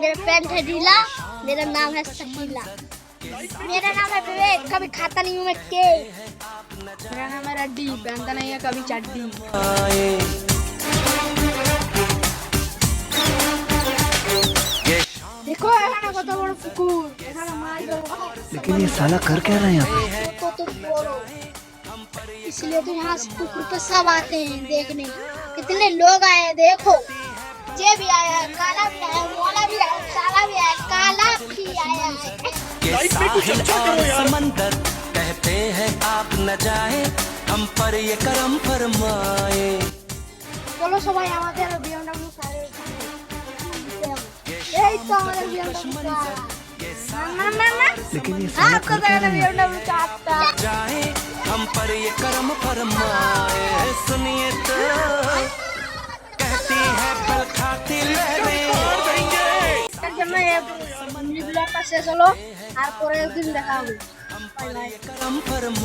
मेरा पैंट है ढीला, मेरा नाम है शकीला, मेरा नाम है विवेक, कभी खाता नहीं हूँ मैं केक, मेरा नाम है रड्डी, पहनता नहीं है कभी चड्डी। देखो এখানে কত বড় পুকুর, এখানে মাছ ধরবো। लेकिन ये साला कर क्या रहा है यहाँ पे? तो तुम बोलो, इसलिए तो यहाँ से पुकुर पे सब आते हैं देखने। कितने लोग आए हैं देखो, ये भी आया है, काला भी आया है, मोला भी आया है, काला भी आया है, काला भी आया है। ये साहिल और समंदर कहते हैं आप न जाए, हम पर ये करम फरमाए। চলো সবাই আমাদের বিএমডব্লিউ কারে এই তো আমাদের বিএমডব্লিউ কার না लेकिन ये साला आपको कर क्या तो रहा है? बिएमडब्ल्यू का आता जाए हम पर ये करम फरमाए। सुनिए तो कहती है पल खाती लहरें और देंगे। এর জন্য এই ব্লগটা শেষ হলো, আর পরের দিন দেখা হবে। Bye bye. करम फरमा